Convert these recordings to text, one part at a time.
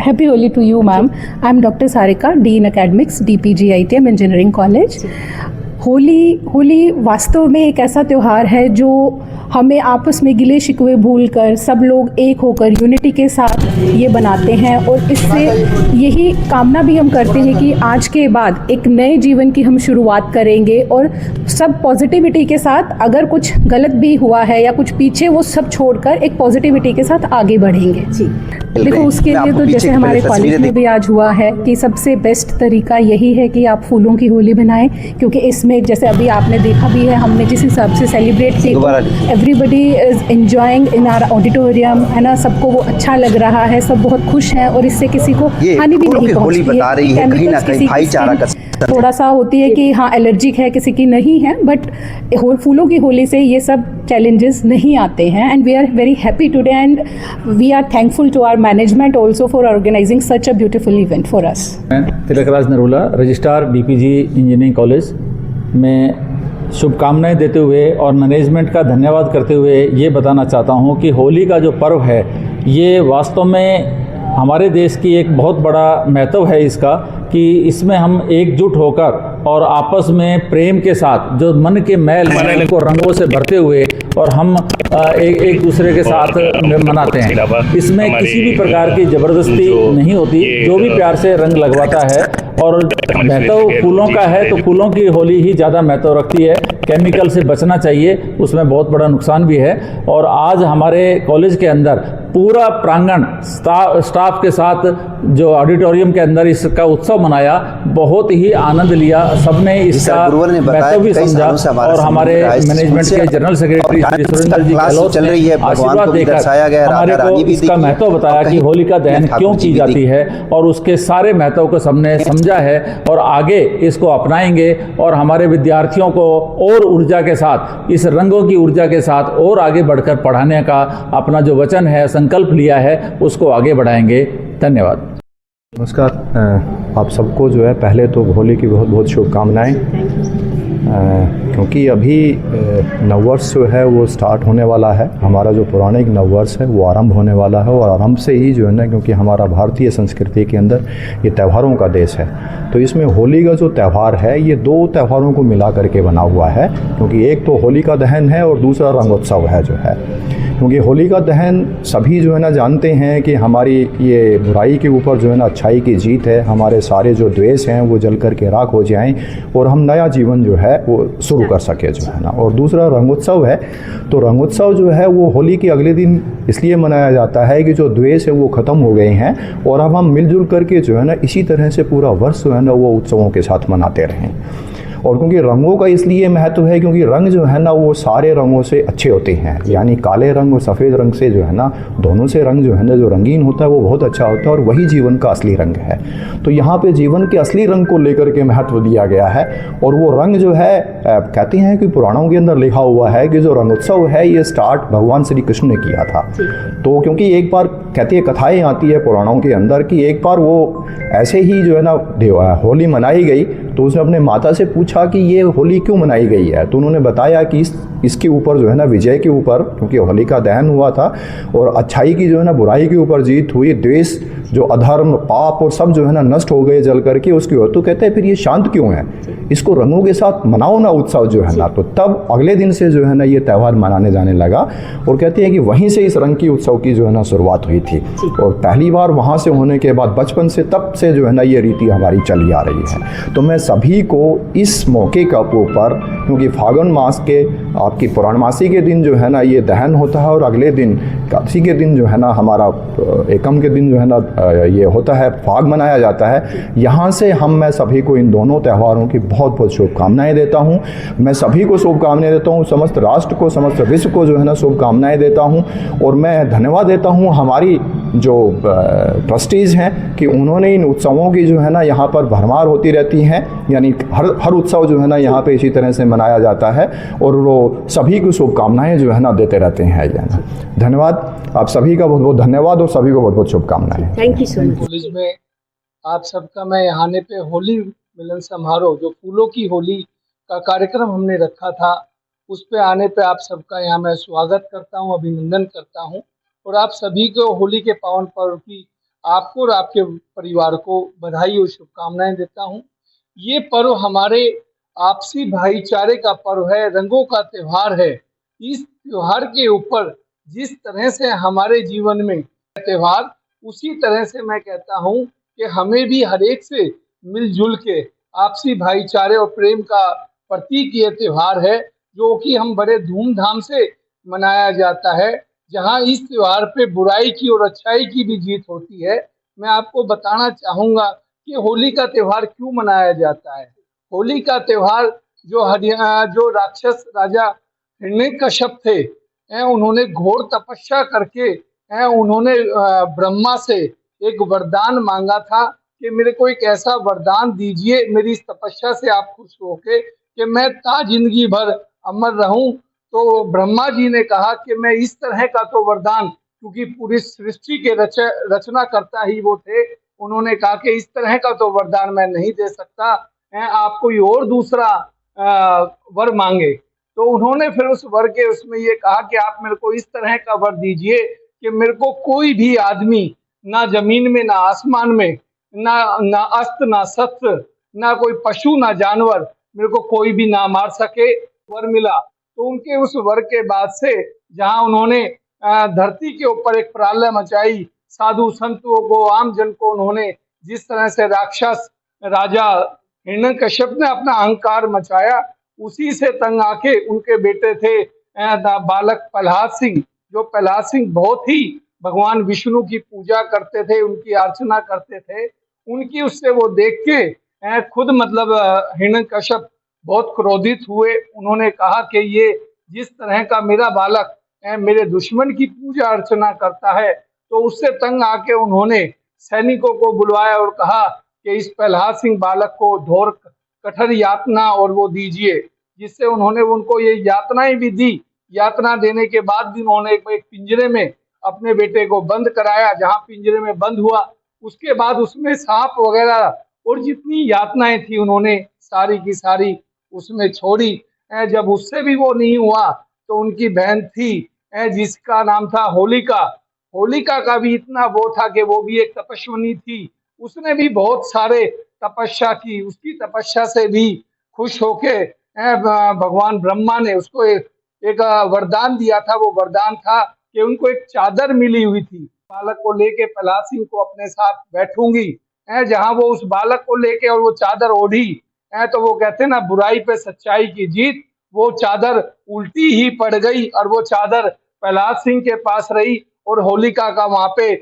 Happy Holi to you, ma'am. I'm Dr. Sarika, Dean Academics, DPGITM Engineering College. Holi वास्तव में एक ऐसा त्यौहार है जो हमें आपस में गिले शिकवे भूलकर सब लोग एक होकर यूनिटी के साथ ये बनाते हैं, और इससे यही कामना भी हम करते हैं कि आज के बाद एक नए जीवन की हम शुरुआत करेंगे और सब पॉजिटिविटी के साथ, अगर कुछ गलत भी हुआ है या कुछ पीछे, वो सब छोड़कर एक पॉजिटिविटी के साथ आगे बढ़ेंगे। देखो, उसके लिए तो जैसे हमारे कॉलेज में भी आज हुआ है कि सबसे बेस्ट तरीका यही है कि आप फूलों की होली बनाएं, क्योंकि इसमें जैसे अभी आपने देखा भी है, हमने जिस हिसाब से सेलिब्रेट की, everybody is enjoying in our auditorium, है ना, सबको वो अच्छा लग रहा है, सब बहुत खुश हैं, और इससे किसी को हानि भी नहीं पहुंचती है। कहीं ना कहीं भाईचारा का थोड़ा सा होती है कि हाँ एलर्जिक है, किसी की नहीं है, बट फूलों की होली से ये सब चैलेंजेस नहीं आते हैं। And we are very happy today and we are thankful to our management also for organizing such a beautiful event for us. Tilakraj Narula, registrar DPG engineering college में शुभकामनाएं देते हुए और मैनेजमेंट का धन्यवाद करते हुए ये बताना चाहता हूँ कि होली का जो पर्व है ये वास्तव में हमारे देश की एक बहुत बड़ा महत्व है इसका, कि इसमें हम एकजुट होकर और आपस में प्रेम के साथ जो मन के मैल को रंगों से भरते हुए और हम एक दूसरे के साथ मनाते हैं। इसमें किसी भी प्रकार की ज़बरदस्ती नहीं होती, जो भी प्यार से रंग लगवाता है, और महत्व फूलों का है तो फूलों की होली ही ज़्यादा महत्व रखती है। केमिकल से बचना चाहिए, उसमें बहुत बड़ा नुकसान भी है। और आज हमारे कॉलेज के अंदर पूरा प्रांगण स्टाफ के साथ जो ऑडिटोरियम के अंदर इसका उत्सव मनाया, बहुत ही आनंद लिया, सबने इसका महत्व भी समझा, और हमारे मैनेजमेंट के जनरल सेक्रेटरी श्री सुरेंद्र जी गहलोत ने आशीर्वाद देकर हमारे को इसका महत्व बताया कि होलिका दहन क्यों की जाती है, और उसके सारे महत्व को सबने समझा है और आगे इसको अपनाएंगे, और हमारे विद्यार्थियों को और ऊर्जा के साथ, इस रंगों की ऊर्जा के साथ और आगे बढ़कर पढ़ाने का अपना जो वचन है, संकल्प लिया है, उसको आगे बढ़ाएंगे। धन्यवाद। नमस्कार। आप सबको जो है पहले तो होली की बहुत बहुत शुभकामनाएं, क्योंकि अभी नववर्ष जो है वो स्टार्ट होने वाला है। हमारा जो पौराणिक नववर्ष है वो आरंभ होने वाला है, और आरंभ से ही जो है ना, क्योंकि हमारा भारतीय संस्कृति के अंदर ये त्योहारों का देश है, तो इसमें होली का जो त्यौहार है ये दो त्योहारों को मिला करके बना हुआ है, क्योंकि एक तो होलिका दहन है और दूसरा रंगोत्सव है जो है। क्योंकि होलिका दहन सभी जो है ना जानते हैं कि हमारी ये बुराई के ऊपर जो है ना अच्छाई की जीत है, हमारे सारे जो द्वेष हैं वो जल कर के राख हो जाएं और हम नया जीवन जो है वो शुरू कर सके जो है ना। और दूसरा रंगोत्सव है, तो रंगोत्सव जो है वो होली के अगले दिन इसलिए मनाया जाता है कि जो द्वेष है वो ख़त्म हो गए हैं, और अब हम मिलजुल करके जो है ना इसी तरह से पूरा वर्ष जो है ना वो उत्सवों के साथ मनाते रहें। और क्योंकि रंगों का इसलिए महत्व है क्योंकि रंग जो है ना वो सारे रंगों से अच्छे होते हैं, यानी काले रंग और सफ़ेद रंग से जो है ना, दोनों से रंग जो है ना जो रंगीन होता है वो बहुत अच्छा होता है, और वही जीवन का असली रंग है। तो यहाँ पे जीवन के असली रंग को लेकर के महत्व दिया गया है। और वो रंग जो है कहते हैं कि पुराणों के अंदर लिखा हुआ है कि जो रंगोत्सव है ये स्टार्ट भगवान श्री कृष्ण ने किया था। तो क्योंकि एक बार कहती है, कथाएँ आती है पुराणों के अंदर कि एक बार वो ऐसे ही जो है ना होली मनाई गई, तो उसने अपने माता से पूछा कि ये होली क्यों मनाई गई है, तो उन्होंने बताया कि इसके ऊपर जो है ना विजय के ऊपर, क्योंकि होलिका दहन हुआ था और अच्छाई की जो है ना बुराई के ऊपर जीत हुई, द्वेष जो अधर्म पाप और सब जो है ना नष्ट हो गए जल करके उसकी हो। तो कहते हैं फिर ये शांत क्यों है, इसको रंगों के साथ मनाओ ना उत्सव जो है ना। तो तब अगले दिन से जो है ना ये त्यौहार मनाने जाने लगा, और कहते हैं कि वहीं से इस रंग की उत्सव की जो है ना शुरुआत हुई थी, और पहली बार वहाँ से होने के बाद बचपन से तब से जो है ना ये रीति हमारी चली आ रही है। तो मैं सभी को इस मौके का ऊपर, क्योंकि फागुन मास के आपकी पूर्णमासी के दिन जो है ना ये दहन होता है, और अगले दिन एकादशी के दिन जो है ना हमारा एकम के दिन जो है ना ये होता है, फाग मनाया जाता है। यहाँ से मैं सभी को इन दोनों त्योहारों की बहुत बहुत शुभकामनाएं देता हूँ। मैं सभी को शुभकामनाएं देता हूँ, समस्त राष्ट्र को, समस्त विश्व को जो है ना शुभकामनाएं देता हूँ। और मैं धन्यवाद देता हूँ हमारी जो ट्रस्टीज़ हैं कि उन्होंने इन उत्सवों की जो है ना यहाँ पर भरमार होती रहती हैं, यानी हर उत्सव जो है ना यहाँ पे इसी तरह से मनाया जाता है, और वो सभी को शुभकामनाएं जो है ना देते रहते हैं। धन्यवाद, आप सभी का बहुत बहुत धन्यवाद और सभी को बहुत बहुत शुभकामनाएं। Thank you so much. College में आप सबका मैं यहाँ पे होली मिलन समारोह, जो फूलों की होली का कार्यक्रम हमने रखा था, उस पे आने पे आप सबका यहाँ मैं स्वागत करता हूँ, अभिनंदन करता हूँ, और आप सभी को होली के पावन पर्व की आपको और आपके परिवार को बधाई और शुभकामनाएं देता हूं। ये पर्व हमारे आपसी भाईचारे का पर्व है, रंगों का त्योहार है। इस त्योहार के ऊपर जिस तरह से हमारे जीवन में त्योहार, उसी तरह से मैं कहता हूं कि हमें भी हर एक से मिलजुल के आपसी भाईचारे और प्रेम का प्रतीक ये त्योहार है, जो कि हम बड़े धूमधाम से मनाया जाता है। जहां इस त्योहार पे बुराई की और अच्छाई की भी जीत होती है। मैं आपको बताना चाहूँगा कि होली का त्योहार क्यों मनाया जाता है। होली का त्योहार जो राक्षस राजा हिरण्यकश्यप थे, उन्होंने घोर तपस्या करके उन्होंने ब्रह्मा से एक वरदान मांगा था कि मेरे को एक ऐसा वरदान दीजिए मेरी इस तपस्या से आप खुश होके कि मैं जिंदगी भर अमर रहूं। तो ब्रह्मा जी ने कहा कि मैं इस तरह का तो वरदान, क्योंकि पूरी सृष्टि के रचना करता ही वो थे, उन्होंने कहा कि इस तरह का तो वरदान मैं नहीं दे सकता, आप कोई और दूसरा वर मांगे। तो उन्होंने फिर उस वर के उसमें ये कहा कि आप मेरे को इस तरह का वर दीजिए कि मेरे को कोई भी आदमी, ना जमीन में ना आसमान में, ना अस्त्र ना शस्त्र, ना कोई पशु ना जानवर, मेरे को कोई भी ना मार सके, वर मिला। तो उनके उस वर के बाद से जहां उन्होंने धरती के ऊपर एक प्रलय मचाई, साधु संतों को, आम जन को उन्होंने जिस तरह से राक्षस राजा हिरण्यकश्यप ने अपना अहंकार मचाया, उसी से तंग आके उनके बेटे थे बालक प्रहलाद सिंह, जो प्रहलाद सिंह बहुत ही भगवान विष्णु की पूजा करते थे, उनकी अर्चना करते थे। उनकी उससे वो देख के खुद मतलब हिरण्यकश्यप बहुत क्रोधित हुए। उन्होंने कहा कि ये जिस तरह का मेरा बालक मेरे दुश्मन की पूजा अर्चना करता है, तो उससे तंग आके उन्होंने सैनिकों को बुलवाया और कहा कि इस प्रहलाद सिंह बालक को घोर कठोर यातना और वो दीजिए, जिससे उन्होंने उनको ये यातनाएं भी दी। यातना देने के बाद भी उन्होंने एक पिंजरे में अपने बेटे को बंद कराया। जहां पिंजरे में बंद हुआ, उसके बाद उसमें सांप वगैरह और जितनी यातनाएं थी उन्होंने सारी की सारी उसमें छोड़ी। जब उससे भी वो नहीं हुआ, तो उनकी बहन थी जिसका नाम था होलिका। होलिका का भी इतना वो था कि वो भी एक तपस्विनी थी, उसने भी बहुत सारे तपस्या की। उसकी तपस्या से भी खुश होके भगवान ब्रह्मा ने उसको एक वरदान दिया था। वो वरदान था कि उनको एक चादर मिली हुई थी, बालक को लेके प्रहलाद सिंह को अपने साथ बैठूंगी। जहां वो उस बालक को लेके और वो चादर ओढ़ी, तो वो कहते ना बुराई पे सच्चाई की जीत, वो चादर उल्टी ही पड़ गई और वो चादर प्रहलाद सिंह के पास रही और होलिका का वहां पे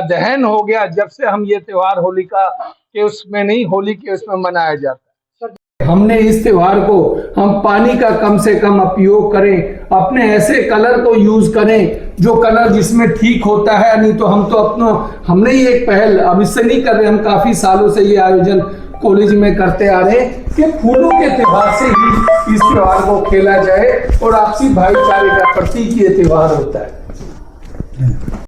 दहन हो गया। जब से हम ये त्योहार होलिका के उसमें नहीं, होली के उसमें मनाया जाता है। हमने इस त्योहार को हम पानी का कम से कम उपयोग करें, अपने ऐसे कलर को यूज करें जो कलर जिसमें ठीक होता है। नहीं तो हम तो हमने ही एक पहल अब इससे नहीं कर रहे, हम काफी सालों से ये आयोजन कॉलेज में करते आ रहे कि फूलों के त्योहार से ही इस त्योहार को खेला जाए और आपसी भाईचारे का प्रतीक ये त्योहार होता है।